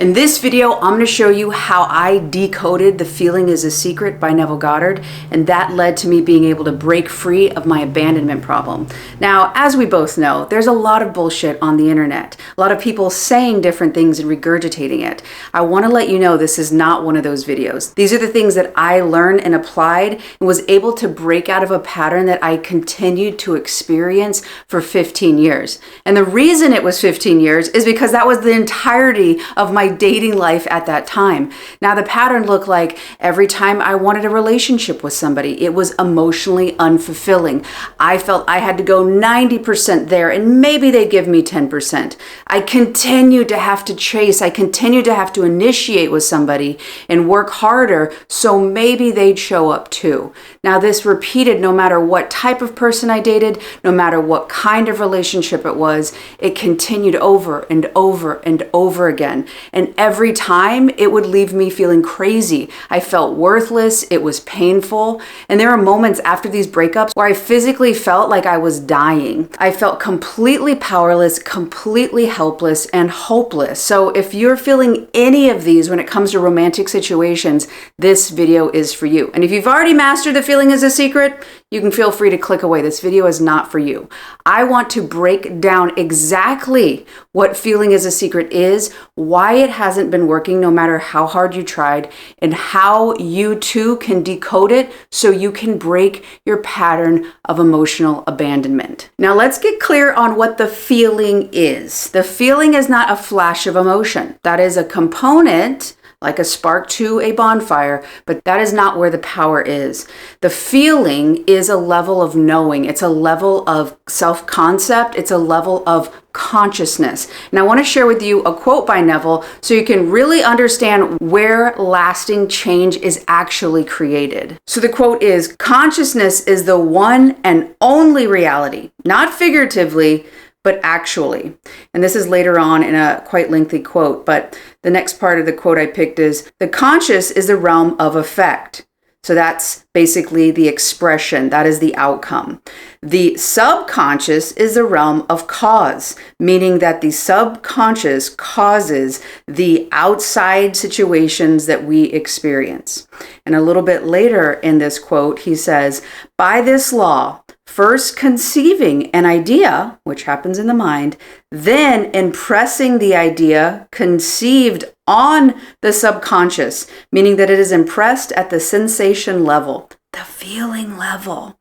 In this video, I'm going to show you how I decoded The Feeling is a Secret by Neville Goddard, and that led to me being able to break free of my abandonment problem. Now, as we both know, there's a lot of bullshit on the internet. A lot of people saying different things and regurgitating it. I want to let you know this is not one of those videos. These are the things that I learned and applied and was able to break out of a pattern that I continued to experience for 15 years. And the reason it was 15 years is because that was the entirety of my dating life at that time. Now the pattern looked like every time I wanted a relationship with somebody, it was emotionally unfulfilling. I felt I had to go 90% there and maybe they'd give me 10%. I continued to have to chase. I continued to have to initiate with somebody and work harder so maybe they'd show up too. Now this repeated no matter what type of person I dated, no matter what kind of relationship it was, it continued over and over and over again. And every time it would leave me feeling crazy. I felt worthless. It was painful. And there were moments after these breakups where I physically felt like I was dying. I felt completely powerless, completely helpless, and hopeless. So if you're feeling any of these when it comes to romantic situations, this video is for you. And if you've already mastered The Feeling is a Secret, you can feel free to click away. This video is not for you. I want to break down exactly what Feeling is a Secret is, why it hasn't been working no matter how hard you tried, and how you too can decode it so you can break your pattern of emotional abandonment. Now let's get clear on what the feeling is. The feeling is not a flash of emotion. That is a component like a spark to a bonfire, but that is not where the power is. The feeling is a level of knowing. It's a level of self-concept. It's a level of consciousness. And I want to share with you a quote by Neville so you can really understand where lasting change is actually created. So the quote is, "Consciousness is the one and only reality, not figuratively, but actually." And this is later on in a quite lengthy quote, but the next part of the quote I picked is, "The conscious is the realm of effect." So that's basically the expression, that is the outcome. The subconscious is the realm of cause, meaning that the subconscious causes the outside situations that we experience. And a little bit later in this quote, he says, "By this law, first conceiving an idea, which happens in the mind, then impressing the idea conceived on the subconscious," meaning that it is impressed at the sensation level, the feeling level.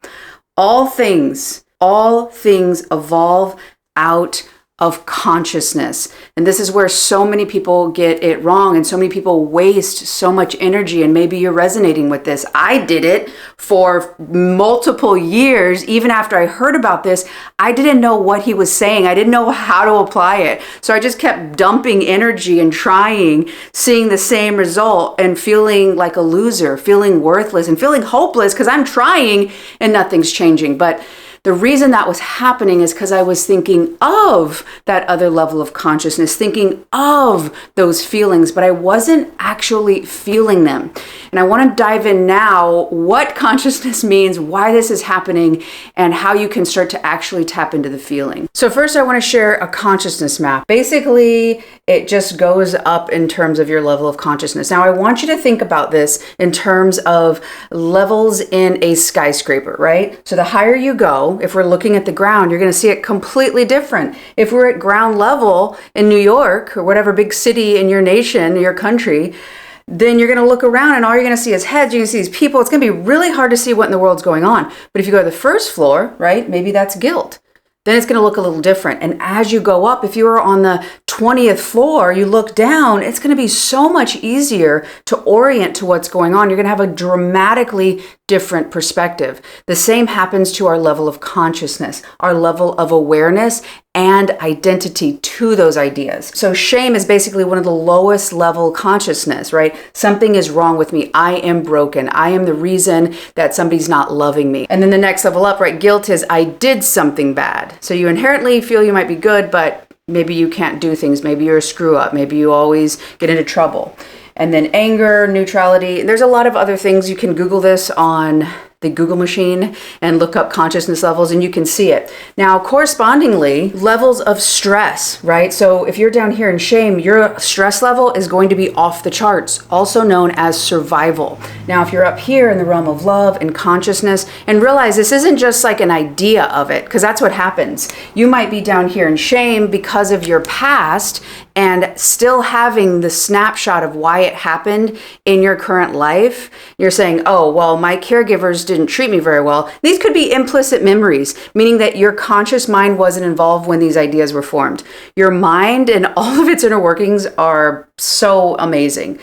All things evolve out of consciousness. And this is where so many people get it wrong and so many people waste so much energy, and maybe you're resonating with this. I did it for multiple years. Even after I heard about this, I didn't know what he was saying. I didn't know how to apply it. So I just kept dumping energy and trying, seeing the same result and feeling like a loser, feeling worthless and feeling hopeless because I'm trying and nothing's changing. But the reason that was happening is because I was thinking of that other level of consciousness, thinking of those feelings, but I wasn't actually feeling them. And I want to dive in now what consciousness means, why this is happening, and how you can start to actually tap into the feeling. So first I want to share a consciousness map. Basically, it just goes up in terms of your level of consciousness. Now I want you to think about this in terms of levels in a skyscraper, right? So the higher you go, if we're looking at the ground, you're going to see it completely different. If we're at ground level in New York or whatever big city in your nation, your country, then you're going to look around and all you're going to see is heads. You're going to see these people. It's going to be really hard to see what in the world's going on. But if you go to the first floor, right, maybe that's guilt. Then it's going to look a little different. And as you go up, if you are on the 20th floor, you look down, it's going to be so much easier to orient to what's going on. You're going to have a dramatically different perspective. The same happens to our level of consciousness, our level of awareness and identity to those ideas. So shame is basically one of the lowest level consciousness, right? Something is wrong with me. I am broken. I am the reason that somebody's not loving me. And then the next level up, right? Guilt is I did something bad. So you inherently feel you might be good, but maybe you can't do things. Maybe you're a screw up. Maybe you always get into trouble. and then anger, neutrality. There's a lot of other things. You can Google this on the Google machine and look up consciousness levels and you can see it. Now, correspondingly, levels of stress, right? So if you're down here in shame, your stress level is going to be off the charts, also known as survival. Now, if you're up here in the realm of love and consciousness, and realize this isn't just like an idea of it, because that's what happens. You might be down here in shame because of your past and still having the snapshot of why it happened in your current life. You're saying, oh, well, my caregivers didn't treat me very well. These could be implicit memories, meaning that your conscious mind wasn't involved when these ideas were formed. Your mind and all of its inner workings are so amazing.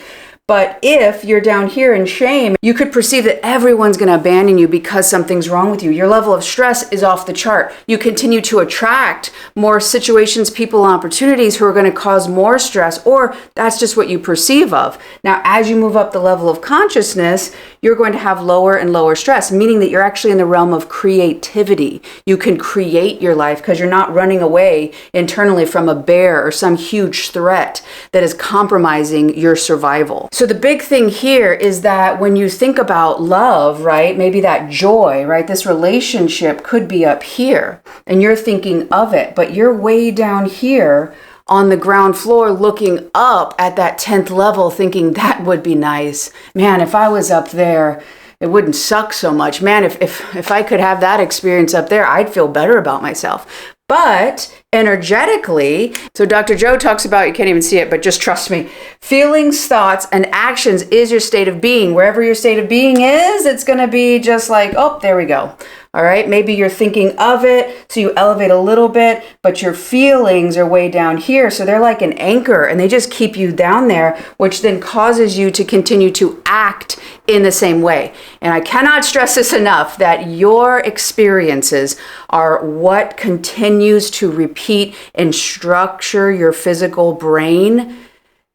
But if you're down here in shame, you could perceive that everyone's going to abandon you because something's wrong with you. Your level of stress is off the chart. You continue to attract more situations, people, and opportunities who are going to cause more stress, or that's just what you perceive of. Now, as you move up the level of consciousness, you're going to have lower and lower stress, meaning that you're actually in the realm of creativity. You can create your life because you're not running away internally from a bear or some huge threat that is compromising your survival. So the big thing here is that when you think about love, right, maybe that joy, right, this relationship could be up here and you're thinking of it, but you're way down here on the ground floor looking up at that 10th level thinking that would be nice. Man, if I was up there, it wouldn't suck so much. Man, if I could have that experience up there, I'd feel better about myself. But energetically, so Dr. Joe talks about, you can't even see it, but just trust me, feelings, thoughts, and actions is your state of being. Wherever your state of being is, it's going to be just like, oh, there we go. All right, maybe you're thinking of it, so you elevate a little bit, but your feelings are way down here. So they're like an anchor and they just keep you down there, which then causes you to continue to act in the same way. And I cannot stress this enough, that your experiences are what continues to repeat and structure your physical brain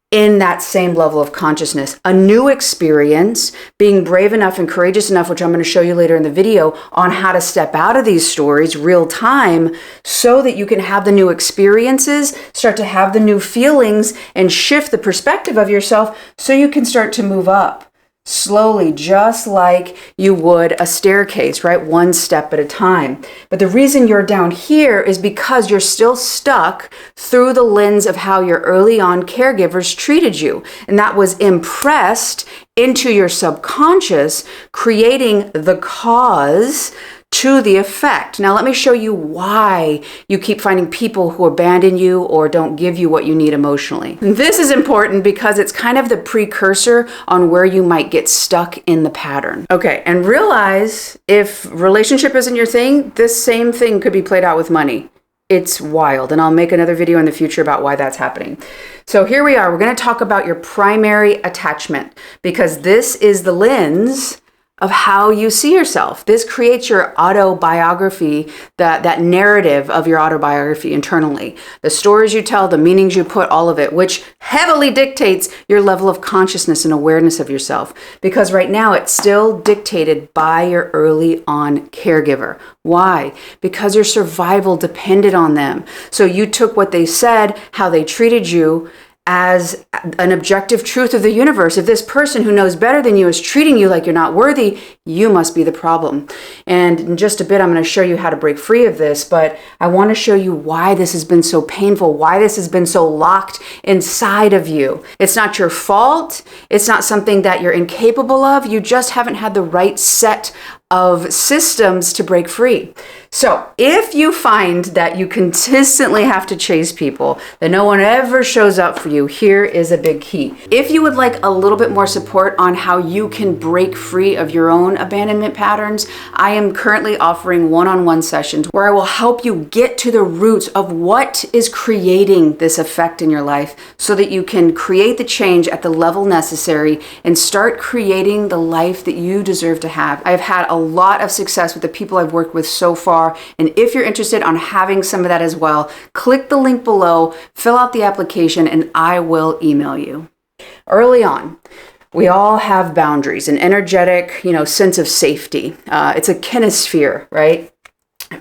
in that same level of consciousness. A new experience, being brave enough and courageous enough, which I'm going to show you later in the video, on how to step out of these stories real time so that you can have the new experiences, start to have the new feelings, and shift the perspective of yourself so you can start to move up slowly, just like you would a staircase, right? One step at a time. But the reason you're down here is because you're still stuck through the lens of how your early on caregivers treated you. And that was impressed into your subconscious, creating the cause to the effect. Now, let me show you why you keep finding people who abandon you or don't give you what you need emotionally. And this is important because it's kind of the precursor on where you might get stuck in the pattern. Okay, and realize if relationship isn't your thing, this same thing could be played out with money. It's wild, and I'll make another video in the future about why that's happening. So here we are. We're going to talk about your primary attachment because this is the lens of how you see yourself. This creates your autobiography, that narrative of your autobiography internally. The stories you tell, the meanings you put, all of it, which heavily dictates your level of consciousness and awareness of yourself. Because right now it's still dictated by your early on caregiver. Why? Because your survival depended on them. So you took what they said, how they treated you, as an objective truth of the universe. If this person who knows better than you is treating you like you're not worthy, you must be the problem. And in just a bit, I'm going to show you how to break free of this, but I want to show you why this has been so painful, why this has been so locked inside of you. It's not your fault. It's not something that you're incapable of. You just haven't had the right set of systems to break free. So if you find that you consistently have to chase people, that no one ever shows up for you, here is a big key. If you would like a little bit more support on how you can break free of your own abandonment patterns, I am currently offering one-on-one sessions where I will help you get to the roots of what is creating this effect in your life so that you can create the change at the level necessary and start creating the life that you deserve to have. I've had a lot of success with the people I've worked with so far. And if you're interested on having some of that as well, click the link below, fill out the application, and I will email you. Early on, we all have boundaries, an energetic, sense of safety. It's a kinesphere, right?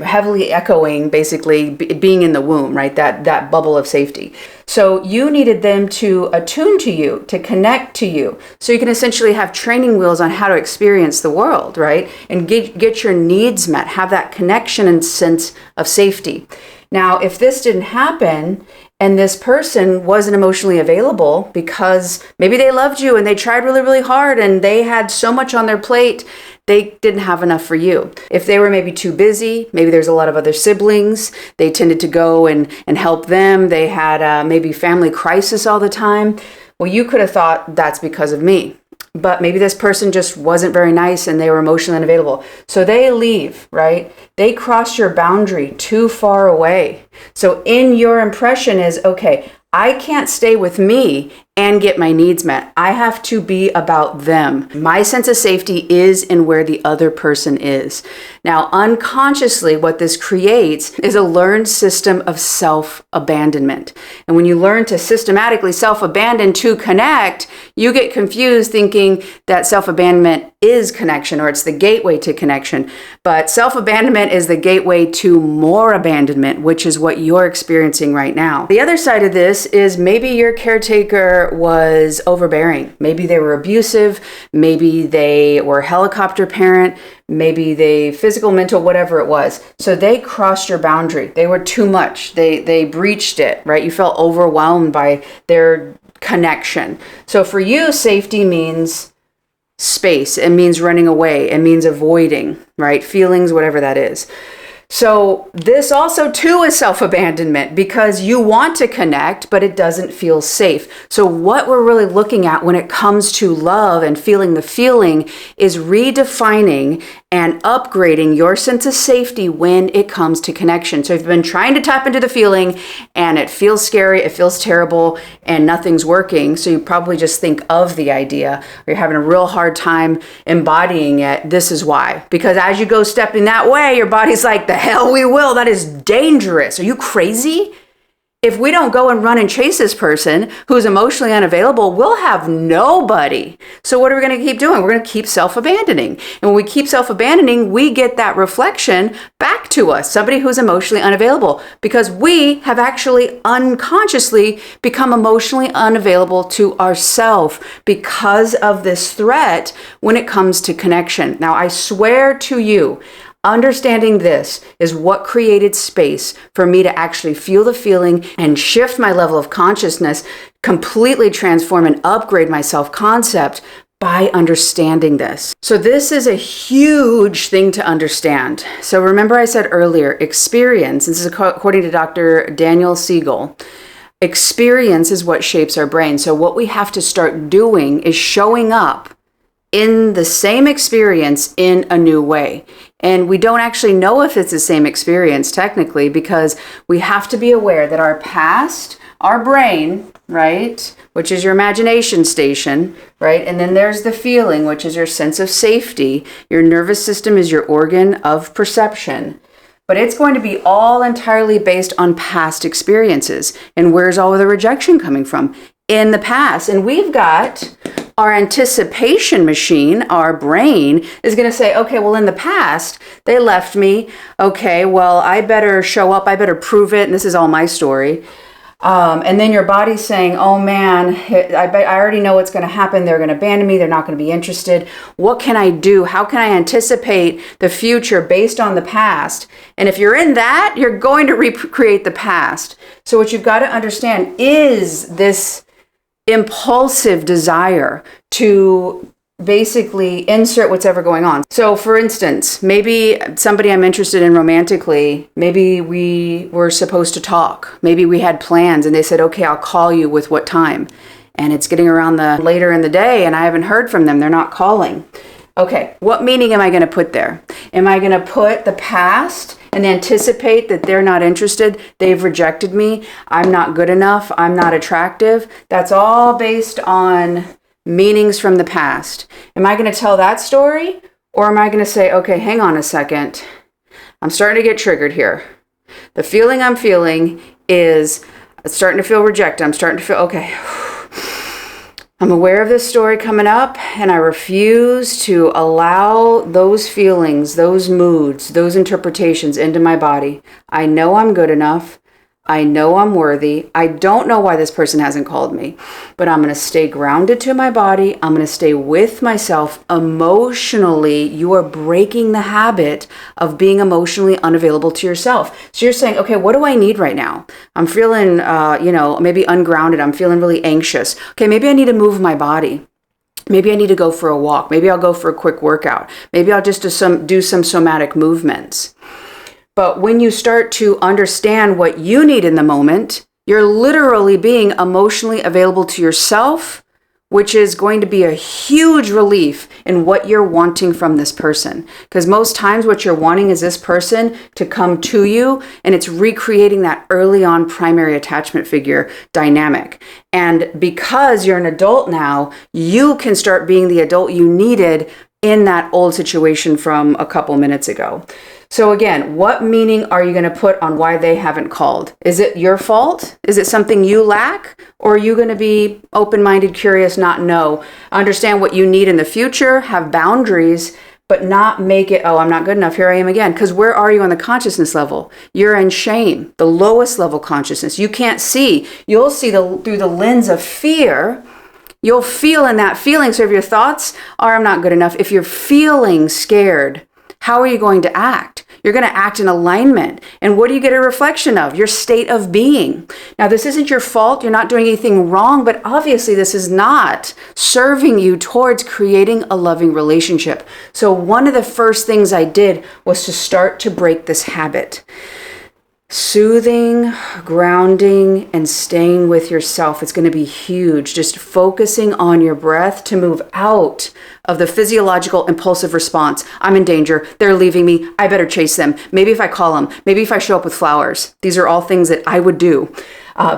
heavily echoing basically being in the womb, right? That bubble of safety. So you needed them to attune to you, to connect to you, so you can essentially have training wheels on how to experience the world, right? And get your needs met, have that connection and sense of safety. Now, if this didn't happen and this person wasn't emotionally available because maybe they loved you and they tried really, really hard and they had so much on their plate, they didn't have enough for you. If they were maybe too busy, maybe there's a lot of other siblings, they tended to go and help them. They had maybe family crisis all the time. Well, you could have thought that's because of me. But maybe this person just wasn't very nice and they were emotionally unavailable. So they leave, right? They cross your boundary too far away. So in your impression is, okay, I can't stay with me and get my needs met. I have to be about them. My sense of safety is in where the other person is. Now, unconsciously, what this creates is a learned system of self-abandonment. And when you learn to systematically self-abandon to connect, you get confused thinking that self-abandonment is connection, or it's the gateway to connection. But self-abandonment is the gateway to more abandonment, which is what you're experiencing right now. The other side of this is maybe your caretaker was overbearing. Maybe they were abusive. Maybe they were a helicopter parent. Maybe they physical, mental, whatever it was. So they crossed your boundary. They were too much. They breached it, right? You felt overwhelmed by their connection. So for you, safety means space. It means running away. It means avoiding, right? Feelings, whatever that is. So this also too is self-abandonment because you want to connect, but it doesn't feel safe. So what we're really looking at when it comes to love and feeling the feeling is redefining and upgrading your sense of safety when it comes to connection. So if you've been trying to tap into the feeling and it feels scary, it feels terrible, and nothing's working, so you probably just think of the idea, or you're having a real hard time embodying it, this is why. Because as you go stepping that way, your body's like, the hell we will, that is dangerous. Are you crazy? If we don't go and run and chase this person who's emotionally unavailable, we'll have nobody. So what are we going to keep doing? We're going to keep self-abandoning. And when we keep self-abandoning, we get that reflection back to us, somebody who's emotionally unavailable, because we have actually unconsciously become emotionally unavailable to ourselves because of this threat when it comes to connection. Now, I swear to you, understanding this is what created space for me to actually feel the feeling and shift my level of consciousness, completely transform and upgrade my self-concept by understanding this. So this is a huge thing to understand. So remember I said earlier, experience, this is according to Dr. Daniel Siegel, experience is what shapes our brain. So what we have to start doing is showing up in the same experience in a new way. And we don't actually know if it's the same experience technically, because we have to be aware that our past, our brain, right, which is your imagination station, right, and then there's the feeling, which is your sense of safety. Your nervous system is your organ of perception. But it's going to be all entirely based on past experiences. And where's all of the rejection coming from? In the past. And we've got our anticipation machine, our brain, is going to say, okay, well, in the past, they left me. Okay, well, I better show up. I better prove it. And this is all my story. And then your body's saying, oh man, I already know what's going to happen. They're going to abandon me. They're not going to be interested. What can I do? How can I anticipate the future based on the past? And if you're in that, you're going to recreate the past. So what you've got to understand is this impulsive desire to basically insert what's ever going on. So for instance, maybe somebody I'm interested in romantically, maybe we were supposed to talk. Maybe we had plans and they said, okay, I'll call you with what time. And it's getting around the later in the day and I haven't heard from them. They're not calling. Okay, what meaning am I going to put there? Am I going to put the past and anticipate that they're not interested, they've rejected me, I'm not good enough, I'm not attractive? That's all based on meanings from the past. Am I going to tell that story? Or am I going to say, okay, hang on a second, I'm starting to get triggered here. The feeling I'm feeling is starting to feel rejected. I'm starting to feel, okay, I'm aware of this story coming up, and I refuse to allow those feelings, those moods, those interpretations into my body. I know I'm good enough. I know I'm worthy. I don't know why this person hasn't called me, but I'm going to stay grounded to my body. I'm going to stay with myself emotionally. You are breaking the habit of being emotionally unavailable to yourself. So you're saying, okay, what do I need right now? I'm feeling, maybe ungrounded. I'm feeling really anxious. Okay, maybe I need to move my body. Maybe I need to go for a walk. Maybe I'll go for a quick workout. Maybe I'll just do some somatic movements. But when you start to understand what you need in the moment, you're literally being emotionally available to yourself, which is going to be a huge relief in what you're wanting from this person. Because most times what you're wanting is this person to come to you, and it's recreating that early on primary attachment figure dynamic. And because you're an adult now, you can start being the adult you needed in that old situation from a couple minutes ago. So again, what meaning are you going to put on why they haven't called? Is it your fault? Is it something you lack? Or are you going to be open-minded, curious, not know, understand what you need in the future, have boundaries, but not make it, oh, I'm not good enough, here I am again. Because where are you on the consciousness level? You're in shame, the lowest level consciousness. You can't see. You'll see through the lens of fear. You'll feel in that feeling. So if your thoughts are, I'm not good enough, if you're feeling scared, how are you going to act? You're going to act in alignment. And what do you get a reflection of? Your state of being. Now, this isn't your fault. You're not doing anything wrong, but obviously this is not serving you towards creating a loving relationship. So one of the first things I did was to start to break this habit. Soothing, grounding, and staying with yourself. It's going to be huge. Just focusing on your breath to move out of the physiological impulsive response. I'm in danger. They're leaving me. I better chase them. Maybe if I call them. Maybe if I show up with flowers. These are all things that I would do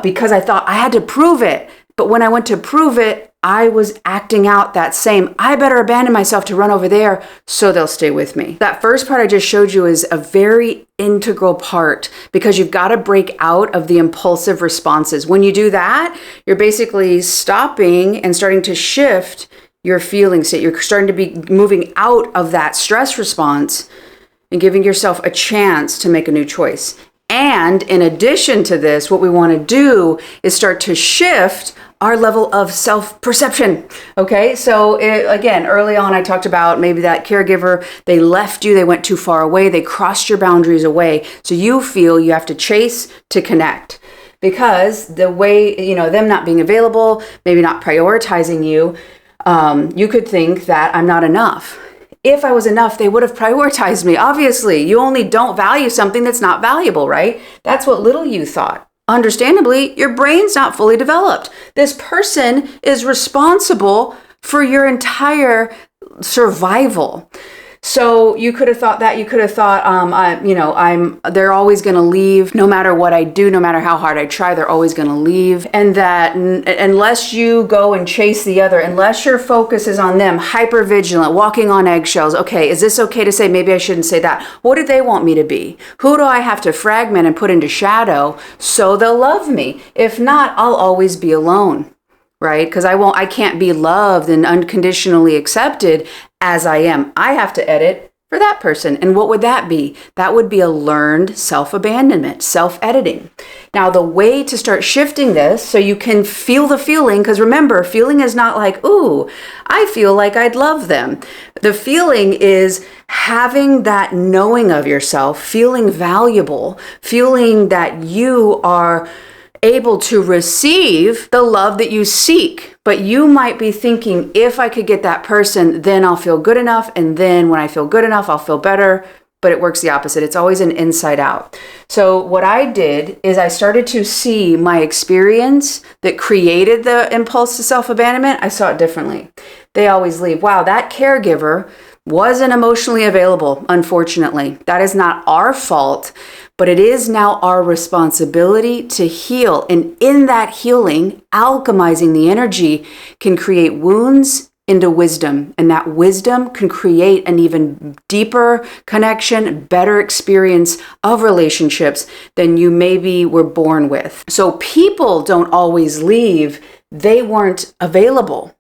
because I thought I had to prove it. But when I went to prove it, I was acting out that same, I better abandon myself to run over there so they'll stay with me. That first part I just showed you is a very integral part because you've got to break out of the impulsive responses. When you do that, you're basically stopping and starting to shift your feeling state. You're starting to be moving out of that stress response and giving yourself a chance to make a new choice. And in addition to this, what we want to do is start to shift our level of self-perception. Okay, so again, early on I talked about maybe that caregiver, they left you, they went too far away, they crossed your boundaries away. So you feel you have to chase to connect. Because the way, them not being available, maybe not prioritizing you, you could think that I'm not enough. If I was enough, they would have prioritized me. Obviously, you only don't value something that's not valuable, right? That's what little you thought. Understandably, your brain's not fully developed. This person is responsible for your entire survival. So you could have thought that. You could have thought, they're always going to leave. No matter what I do, no matter how hard I try, they're always going to leave. And that unless you go and chase the other, unless your focus is on them, hypervigilant, walking on eggshells. Okay, is this okay to say? Maybe I shouldn't say that. What do they want me to be? Who do I have to fragment and put into shadow so they'll love me? If not, I'll always be alone. Right? Because I can't be loved and unconditionally accepted as I am. I have to edit for that person. And what would that be? That would be a learned self-abandonment, self-editing. Now, the way to start shifting this so you can feel the feeling, because remember, feeling is not like, ooh, I feel like I'd love them. The feeling is having that knowing of yourself, feeling valuable, feeling that you are able to receive the love that you seek. But you might be thinking, if I could get that person, then I'll feel good enough. And then when I feel good enough, I'll feel better. But it works the opposite. It's always an inside out. So what I did is I started to see my experience that created the impulse to self-abandonment. I saw it differently. They always leave. Wow, that caregiver wasn't emotionally available, unfortunately. That is not our fault. But it is now our responsibility to heal. And in that healing, alchemizing the energy can create wounds into wisdom. And that wisdom can create an even deeper connection, better experience of relationships than you maybe were born with. So people don't always leave. they weren't available.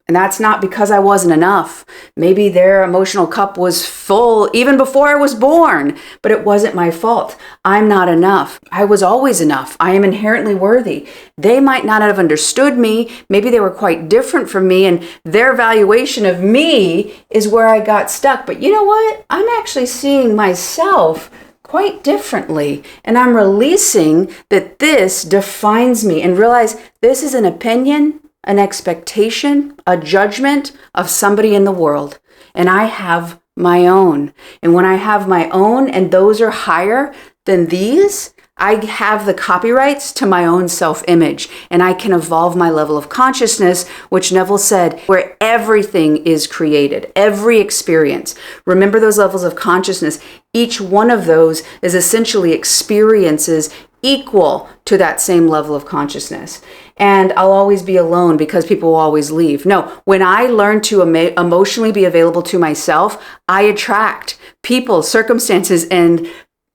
And that's not because I wasn't enough. Maybe their emotional cup was full even before I was born, but it wasn't my fault. I'm not enough. I was always enough. I am inherently worthy. They might not have understood me. Maybe they were quite different from me, and their valuation of me is where I got stuck. But you know what? I'm actually seeing myself quite differently, and I'm releasing that this defines me and realize this is an opinion, an expectation, a judgment of somebody in the world. And I have my own. And when I have my own and those are higher than these, I have the copyrights to my own self-image, and I can evolve my level of consciousness, which Neville said, where everything is created, every experience. Remember those levels of consciousness. Each one of those is essentially experiences equal to that same level of consciousness. And I'll always be alone because people will always leave. No, when I learn to emotionally be available to myself, I attract people, circumstances, and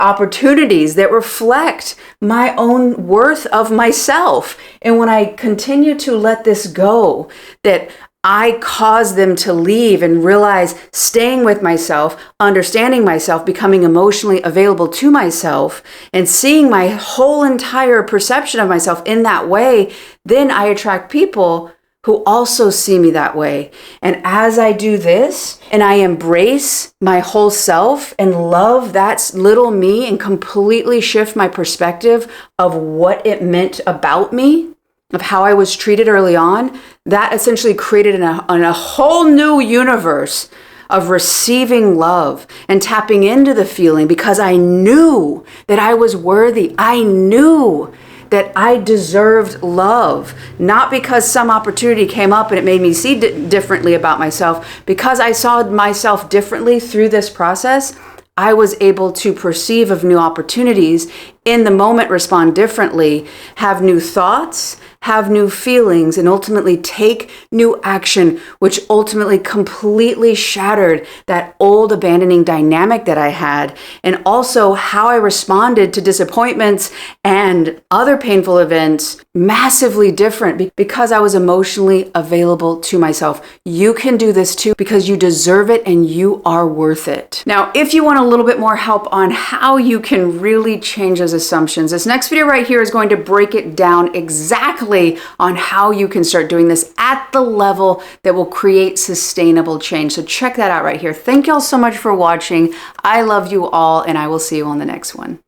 opportunities that reflect my own worth of myself. And when I continue to let this go, that I cause them to leave and realize staying with myself, understanding myself, becoming emotionally available to myself, and seeing my whole entire perception of myself in that way, then I attract people who also see me that way. And as I do this, and I embrace my whole self and love that little me and completely shift my perspective of what it meant about me, of how I was treated early on, that essentially created a whole new universe of receiving love and tapping into the feeling because I knew that I was worthy. I knew that I deserved love, not because some opportunity came up and it made me see differently about myself. Because I saw myself differently through this process, I was able to perceive of new opportunities, in the moment respond differently, have new thoughts, have new feelings, and ultimately take new action, which ultimately completely shattered that old abandoning dynamic that I had, and also how I responded to disappointments and other painful events, massively different because I was emotionally available to myself. You can do this too because you deserve it and you are worth it. Now, if you want a little bit more help on how you can really change those assumptions, this next video right here is going to break it down exactly on how you can start doing this at the level that will create sustainable change. So check that out right here. Thank y'all so much for watching. I love you all, and I will see you on the next one.